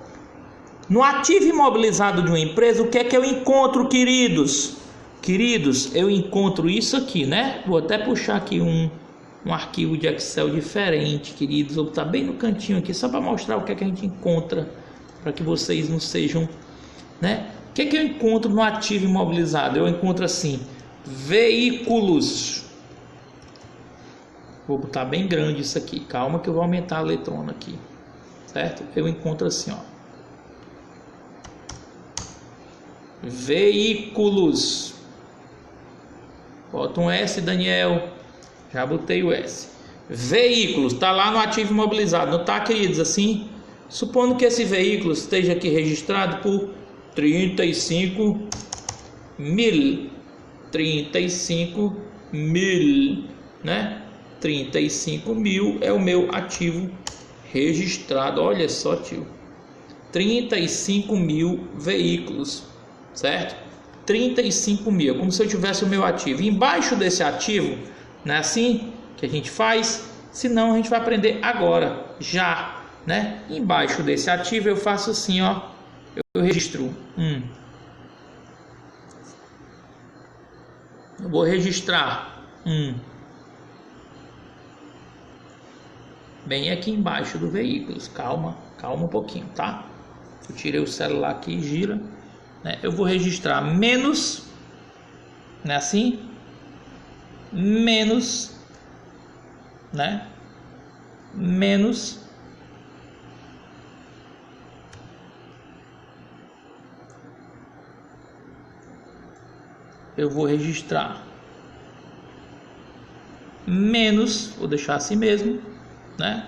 no ativo imobilizado de uma empresa, o que é que eu encontro, queridos? Queridos, eu encontro isso aqui, né? Vou até puxar aqui um arquivo de Excel diferente, queridos. Vou botar bem no cantinho aqui, só para mostrar o que é que a gente encontra, para que vocês não sejam, né, O que eu encontro no ativo imobilizado? Eu encontro assim, veículos. Vou botar bem grande isso aqui, calma que eu vou aumentar a letrona aqui, certo? Eu encontro assim, ó, veículos. Bota um S, Daniel. Já botei o S. Veículos, tá lá no ativo imobilizado, não tá, queridos? Assim, supondo que esse veículo esteja aqui registrado por 35 mil, né? 35 mil é o meu ativo registrado. Olha só, tio, 35 mil veículos, certo? 35 mil, como se eu tivesse o meu ativo. Embaixo desse ativo, não é assim que a gente faz? Senão a gente vai aprender agora, já, né? Embaixo desse ativo eu faço assim, ó, eu registro eu vou registrar bem aqui embaixo do veículos. Calma um pouquinho, tá? Eu tirei o celular aqui e gira, né? Eu vou registrar menos, não é assim? Menos, né? Menos eu vou registrar menos, vou deixar assim mesmo, né?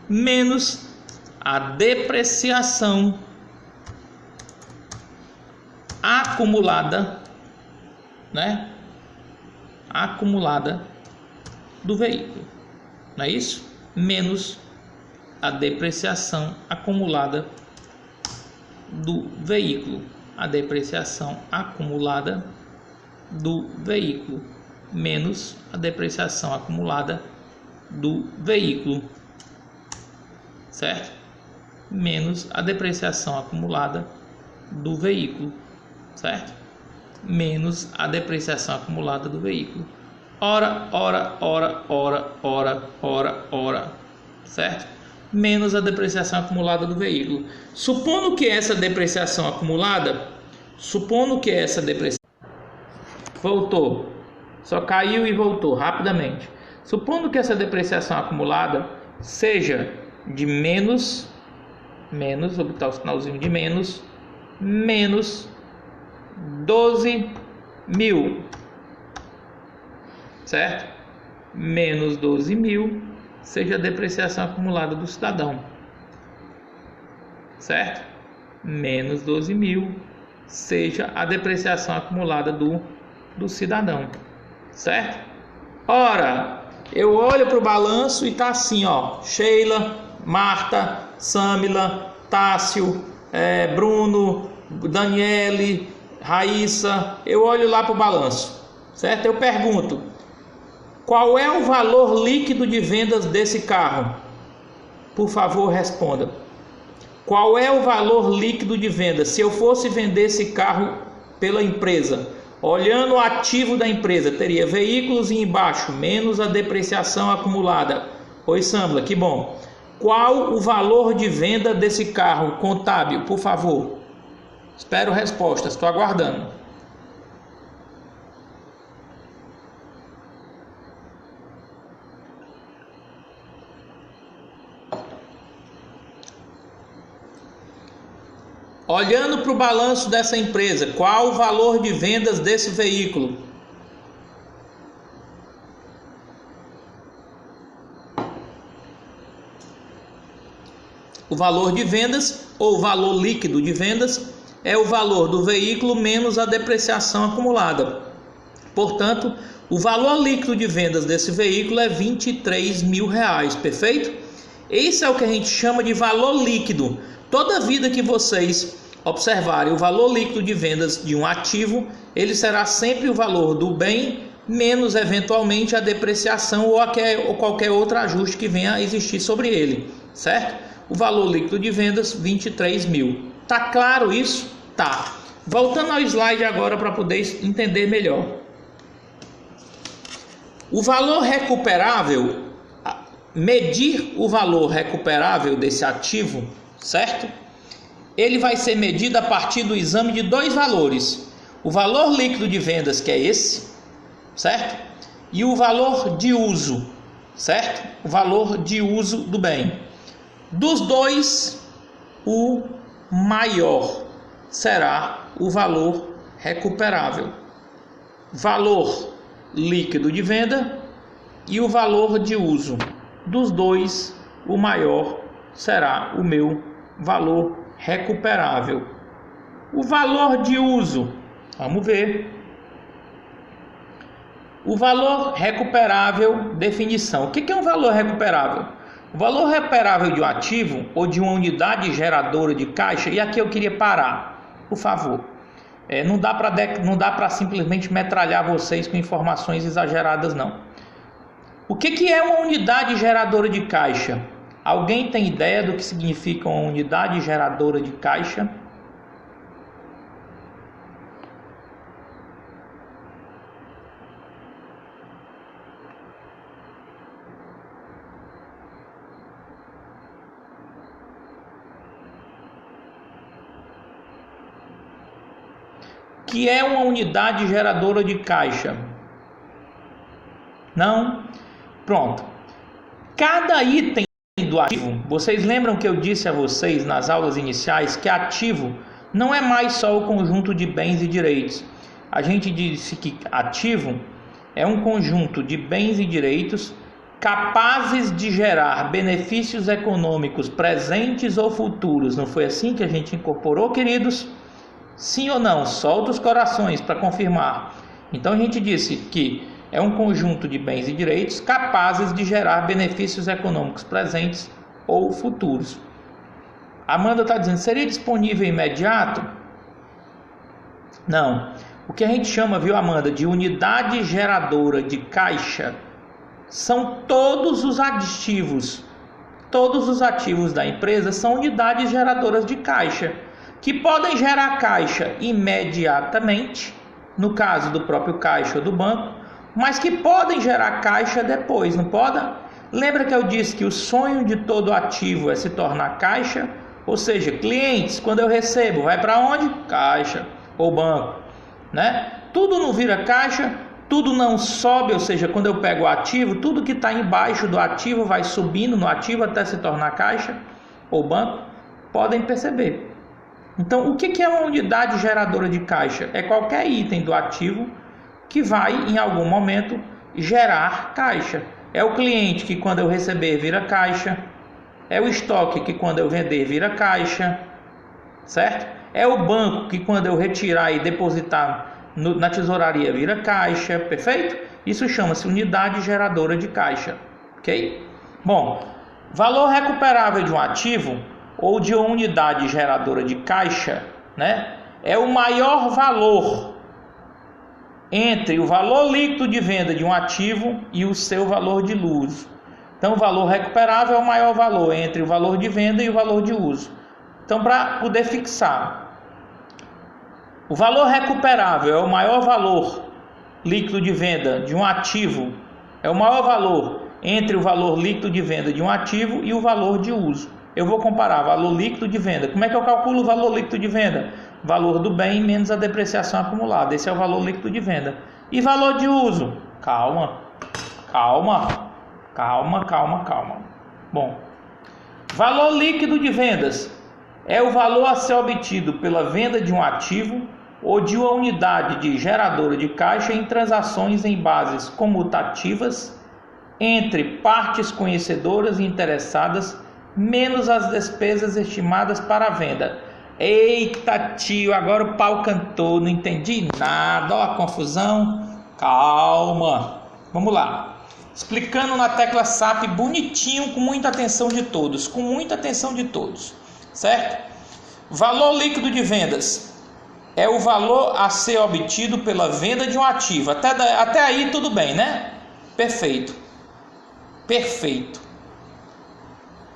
Menos a depreciação acumulada, né? Acumulada do veículo, não é isso? Menos a depreciação acumulada do veículo, a depreciação acumulada do veículo, menos a depreciação acumulada do veículo, certo? Menos a depreciação acumulada do veículo, certo? Menos a depreciação acumulada do veículo. Ora, certo? Menos a depreciação acumulada do veículo. Supondo que essa depreciação acumulada, voltou, só caiu e voltou rapidamente. Supondo que essa depreciação acumulada seja de menos, vou botar o sinalzinho de menos 12 mil, certo? Menos 12 mil seja a depreciação acumulada do cidadão, certo? Menos 12 mil seja a depreciação acumulada do cidadão, certo? Ora, eu olho para o balanço e tá assim, ó, Sheila, Marta, Samila, Tássio, Bruno, Daniele, Raíssa. Eu olho lá para o balanço, certo? Eu pergunto, qual é o valor líquido de vendas desse carro? Por favor, responda. Qual é o valor líquido de vendas? Se eu fosse vender esse carro pela empresa, olhando o ativo da empresa, teria veículos e embaixo, menos a depreciação acumulada. Oi, Samla, que bom. Qual o valor de venda desse carro contábil, por favor? Espero respostas, estou aguardando. Olhando para o balanço dessa empresa, qual o valor de vendas desse veículo? O valor de vendas, ou valor líquido de vendas, é o valor do veículo menos a depreciação acumulada. Portanto, o valor líquido de vendas desse veículo é 23 mil reais, perfeito? Esse é o que a gente chama de valor líquido. Toda vida que vocês observarem o valor líquido de vendas de um ativo, ele será sempre o valor do bem menos eventualmente a depreciação ou qualquer outro ajuste que venha a existir sobre ele, certo? O valor líquido de vendas, 23 mil. Tá claro isso? Tá. Voltando ao slide agora para poder entender melhor. O valor recuperável, medir o valor recuperável desse ativo, certo? ele vai ser medido a partir do exame de dois valores. O valor líquido de vendas, que é esse, certo? E o valor de uso, certo? O valor de uso do bem. Dos dois, o maior será o valor recuperável. Valor líquido de venda e o valor de uso. Dos dois, o maior será o meu valor recuperável. O valor de uso, vamos ver. O valor recuperável, definição. O que é um valor recuperável? O valor recuperável de um ativo ou de uma unidade geradora de caixa, e aqui eu queria parar, por favor. Não dá para simplesmente metralhar vocês com informações exageradas, não. O que é uma unidade geradora de caixa? Alguém tem ideia do que significa uma unidade geradora de caixa? Que é uma unidade geradora de caixa? Não? Pronto. Cada item do ativo, vocês lembram que eu disse a vocês nas aulas iniciais que ativo não é mais só o conjunto de bens e direitos. A gente disse que ativo é um conjunto de bens e direitos capazes de gerar benefícios econômicos presentes ou futuros. Não foi assim que a gente incorporou, queridos? Sim ou não? Solta os corações para confirmar. Então a gente disse que é um conjunto de bens e direitos capazes de gerar benefícios econômicos presentes ou futuros. Amanda está dizendo, seria disponível imediato? Não. O que a gente chama, viu, Amanda, de unidade geradora de caixa são todos os ativos. Todos os ativos da empresa são unidades geradoras de caixa, que podem gerar caixa imediatamente, no caso do próprio caixa ou do banco, mas que podem gerar caixa depois, não podem? Lembra que eu disse que o sonho de todo ativo é se tornar caixa? Ou seja, clientes, quando eu recebo, vai para onde? Caixa ou banco, né? Tudo não vira caixa, tudo não sobe, ou seja, quando eu pego o ativo, tudo que está embaixo do ativo vai subindo no ativo até se tornar caixa ou banco. Podem perceber. Então, o que é uma unidade geradora de caixa? É qualquer item do ativo que vai, em algum momento, gerar caixa. É o cliente que, quando eu receber, vira caixa. É o estoque que, quando eu vender, vira caixa. Certo? É o banco que, quando eu retirar e depositar na tesouraria, vira caixa. Perfeito? Isso chama-se unidade geradora de caixa. Ok? Bom, valor recuperável de um ativo ou de uma unidade geradora de caixa, né, é o maior valor entre o valor líquido de venda de um ativo e o seu valor de uso. Então, o valor recuperável é o maior valor entre o valor de venda e o valor de uso. Então, para poder fixar, o valor recuperável é o maior valor líquido de venda de um ativo, é o maior valor entre o valor líquido de venda de um ativo e o valor de uso. Eu vou comparar valor líquido de venda. Como é que eu calculo o valor líquido de venda? Valor do bem menos a depreciação acumulada. Esse é o valor líquido de venda. E valor de uso? Calma. Bom, valor líquido de vendas é o valor a ser obtido pela venda de um ativo ou de uma unidade de geradora de caixa em transações em bases comutativas entre partes conhecedoras e interessadas, menos as despesas estimadas para a venda. Eita, tio, agora o pau cantou, não entendi nada, ó a confusão. Calma, vamos lá. Explicando na tecla SAP bonitinho, com muita atenção de todos, certo? Valor líquido de vendas é o valor a ser obtido pela venda de um ativo. Até aí tudo bem, né? Perfeito.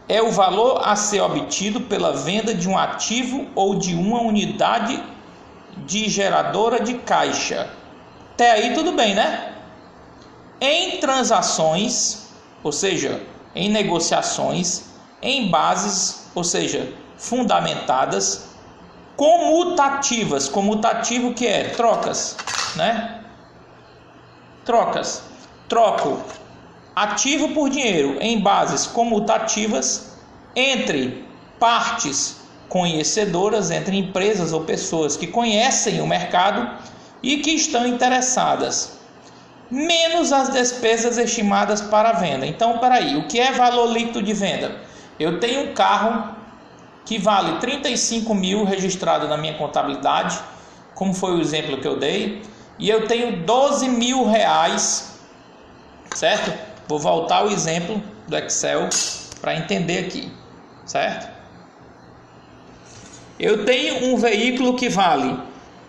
É o valor a ser obtido pela venda de um ativo ou de uma unidade de geradora de caixa. Até aí tudo bem, né? Em transações, ou seja, em negociações, em bases, ou seja, fundamentadas, comutativas. Comutativo que é trocas, né? Trocas. Troco ativo por dinheiro em bases comutativas entre partes conhecedoras, entre empresas ou pessoas que conhecem o mercado e que estão interessadas, menos as despesas estimadas para a venda. Então, peraí, o que é valor líquido de venda? Eu tenho um carro que vale 35 mil registrado na minha contabilidade, como foi o exemplo que eu dei, e eu tenho 12 mil reais, certo? Vou voltar ao exemplo do Excel para entender aqui, certo? Eu tenho um veículo que vale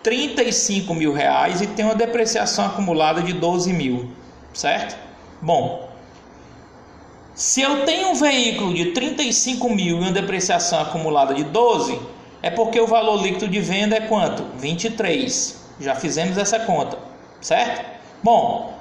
35 mil reais e tem uma depreciação acumulada de 12 mil, certo? Bom, se eu tenho um veículo de 35 mil e uma depreciação acumulada de 12, é porque o valor líquido de venda é quanto? 23. Já fizemos essa conta, certo? Bom,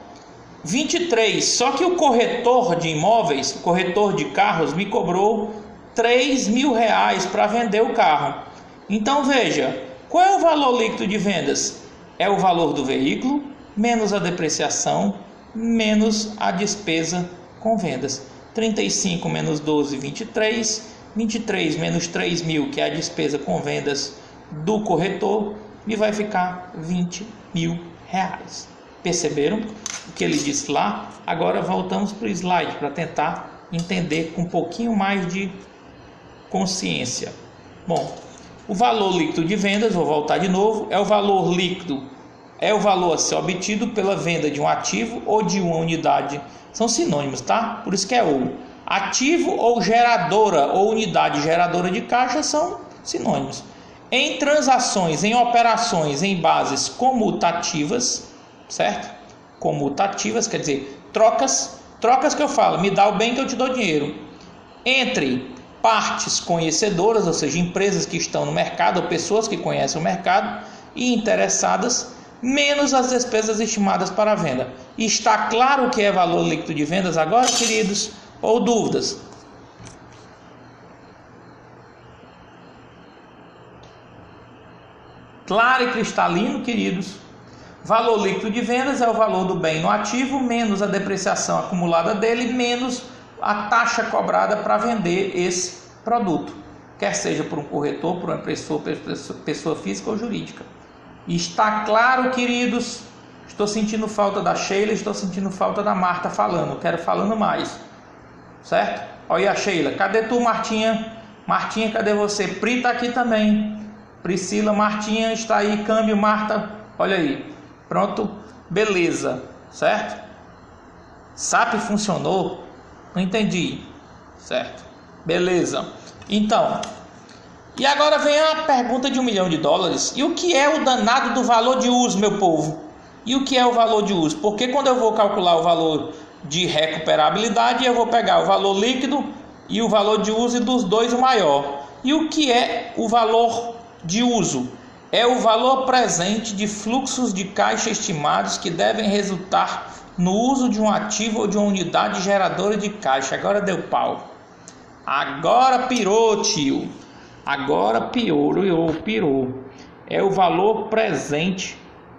23, só que o corretor de imóveis, o corretor de carros, me cobrou 3 mil reais para vender o carro. Então veja, qual é o valor líquido de vendas? É o valor do veículo, menos a depreciação, menos a despesa com vendas. 35 menos 12, 23. 23 menos 3 mil, que é a despesa com vendas do corretor, e vai ficar 20 mil reais. Perceberam o que ele disse lá? Agora voltamos para o slide para tentar entender com um pouquinho mais de consciência. Bom, o valor líquido de vendas, vou voltar de novo, é o valor líquido, é o valor a ser obtido pela venda de um ativo ou de uma unidade. São sinônimos, tá? Por isso que é ou. Ativo ou geradora ou unidade geradora de caixa são sinônimos. Em transações, em operações em bases comutativas, certo? Comutativas, quer dizer, trocas que eu falo, me dá o bem que eu te dou dinheiro. Entre partes conhecedoras, ou seja, empresas que estão no mercado, ou pessoas que conhecem o mercado e interessadas, menos as despesas estimadas para a venda. Está claro o que é valor líquido de vendas agora, queridos? Ou dúvidas? Claro e cristalino, queridos. Valor líquido de vendas é o valor do bem no ativo, menos a depreciação acumulada dele, menos a taxa cobrada para vender esse produto, quer seja por um corretor, por uma pessoa física ou jurídica. Está claro, queridos? Estou sentindo falta da Sheila, estou sentindo falta da Marta falando, quero falando mais, certo? Olha a Sheila, cadê tu, Martinha? Martinha, cadê você? Pri está aqui também. Priscila, Martinha está aí, câmbio, Marta, olha aí, pronto, beleza, certo? SAP funcionou? Não entendi, certo? Beleza. Então, e agora vem a pergunta de $1 milhão. E o que é o danado do valor de uso, meu povo? E o que é o valor de uso? Porque quando eu vou calcular o valor de recuperabilidade, eu vou pegar o valor líquido e o valor de uso, e dos dois o maior. E o que é o valor de uso? É o valor presente de fluxos de caixa estimados que devem resultar no uso de um ativo ou de uma unidade geradora de caixa. Agora deu pau. Agora pirou, tio. Agora pirou. É o valor presente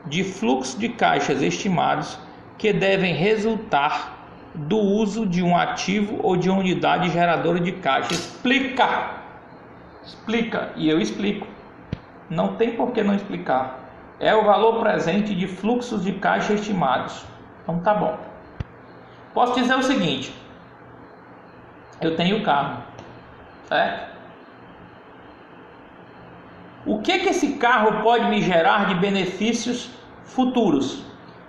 de fluxo de caixas estimados que devem resultar do uso de um ativo ou de uma unidade geradora de caixa. Explica. E eu explico. Não tem por que não explicar. É o valor presente de fluxos de caixa estimados. Então tá bom. Posso dizer o seguinte: eu tenho carro, certo? O que esse carro pode me gerar de benefícios futuros?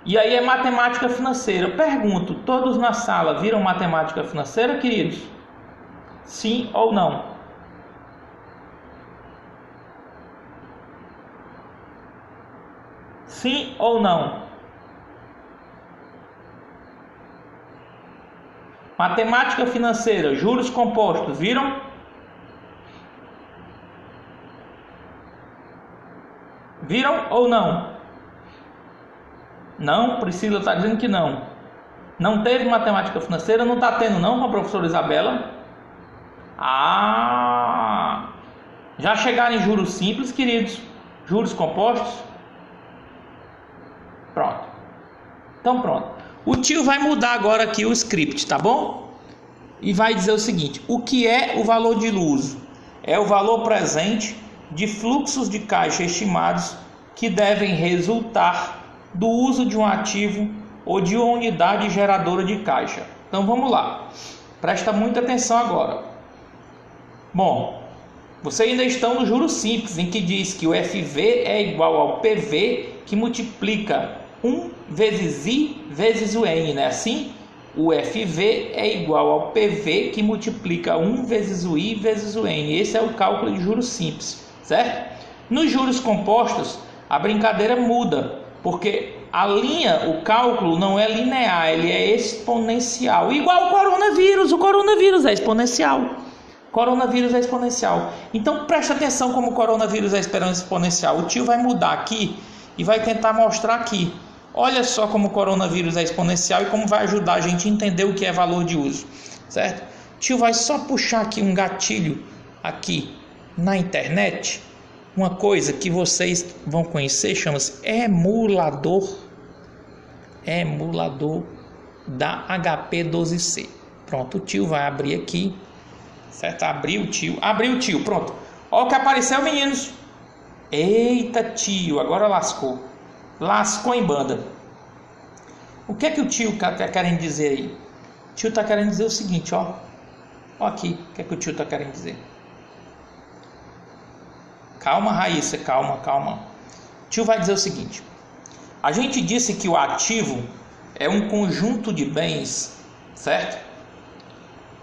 E aí é matemática financeira. Eu pergunto, todos na sala viram matemática financeira, queridos? Sim ou não? Sim ou não? Matemática financeira, juros compostos, viram? Viram ou não? Não, Priscila está dizendo que não. Não teve matemática financeira, não está tendo não com a professora Isabela? Já chegaram em juros simples, queridos? Juros compostos? Pronto. Então pronto. O tio vai mudar agora aqui o script, tá bom? E vai dizer o seguinte: o que é o valor de uso? É o valor presente de fluxos de caixa estimados que devem resultar do uso de um ativo ou de uma unidade geradora de caixa. Então vamos lá. Presta muita atenção agora. Bom, vocês ainda estão no juros simples, em que diz que o FV é igual ao PV que multiplica 1 vezes I vezes o N, não é assim? O FV é igual ao PV que multiplica 1 vezes o I vezes o N. Esse é o cálculo de juros simples, certo? Nos juros compostos, a brincadeira muda, porque a linha, o cálculo não é linear, ele é exponencial. Igual o coronavírus é exponencial. Coronavírus é exponencial. Então preste atenção como o coronavírus é exponencial. O tio vai mudar aqui e vai tentar mostrar aqui. Olha só como o coronavírus é exponencial e como vai ajudar a gente a entender o que é valor de uso, certo? O tio vai só puxar aqui um gatilho aqui na internet. Uma coisa que vocês vão conhecer, chama-se emulador da HP12C. Pronto, o tio vai abrir aqui, certo? Abriu o tio, pronto. Olha o que apareceu, meninos. Eita, tio, agora lascou em banda. O que é que o tio está querendo dizer aí? O tio está querendo dizer o seguinte, ó aqui, o que é que o tio está querendo dizer? Calma, Raíssa, calma. O tio vai dizer o seguinte: a gente disse que o ativo é um conjunto de bens, certo?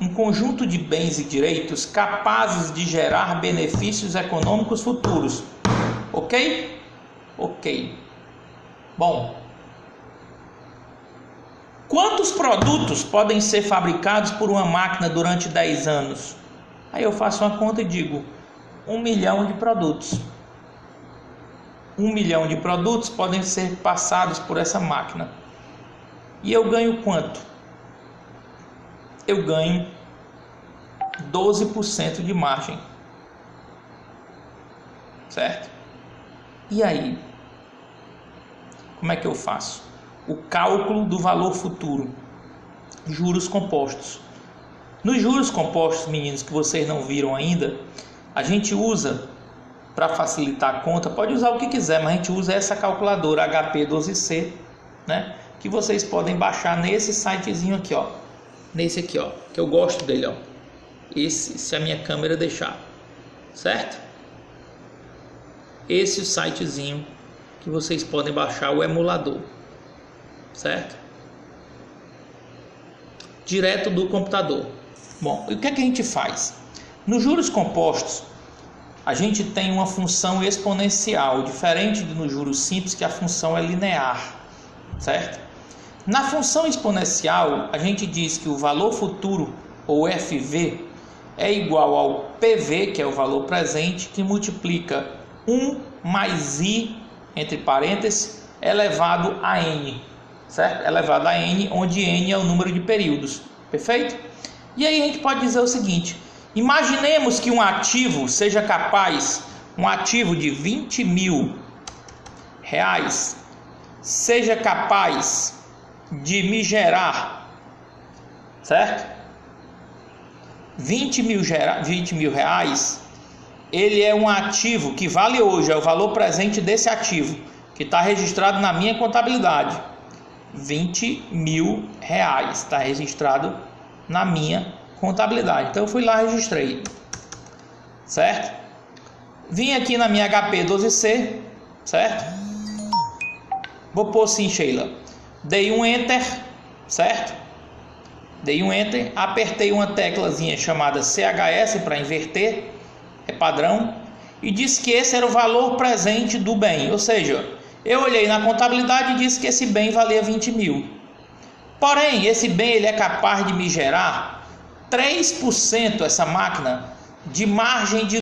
Um conjunto de bens e direitos capazes de gerar benefícios econômicos futuros. Ok? Bom, quantos produtos podem ser fabricados por uma máquina durante 10 anos? Aí eu faço uma conta e digo: 1 milhão de produtos. 1 milhão de produtos podem ser passados por essa máquina. E eu ganho quanto? Eu ganho 12% de margem. Certo? E aí? Como é que eu faço? O cálculo do valor futuro. Juros compostos. Nos juros compostos, meninos, que vocês não viram ainda, a gente usa, para facilitar a conta, pode usar o que quiser, mas a gente usa essa calculadora HP12C, né? Que vocês podem baixar nesse sitezinho aqui, ó. Nesse aqui, ó, que eu gosto dele, ó. Esse, se a minha câmera deixar, certo? Esse é o sitezinho que vocês podem baixar o emulador, certo? Direto do computador. Bom, e o que é que a gente faz? Nos juros compostos, a gente tem uma função exponencial, diferente nos juros simples, que a função é linear, certo? Na função exponencial, a gente diz que o valor futuro, ou FV, é igual ao PV, que é o valor presente, que multiplica 1 mais I, entre parênteses, elevado a N, certo? Elevado a N, onde N é o número de períodos, perfeito? E aí a gente pode dizer o seguinte: imaginemos que um ativo seja capaz, um ativo de 20 mil reais, seja capaz de me gerar, certo? 20 mil reais, ele é um ativo que vale hoje, é o valor presente desse ativo, que está registrado na minha contabilidade. 20 mil reais está registrado na minha contabilidade. Então eu fui lá e registrei, certo? Vim aqui na minha HP12C, certo? Vou pôr sim, Sheila. Dei um Enter, certo? Dei um Enter, apertei uma teclazinha chamada CHS para inverter, é padrão, e disse que esse era o valor presente do bem. Ou seja, eu olhei na contabilidade e disse que esse bem valia 20 mil. Porém, esse bem ele é capaz de me gerar 3%, essa máquina, de margem de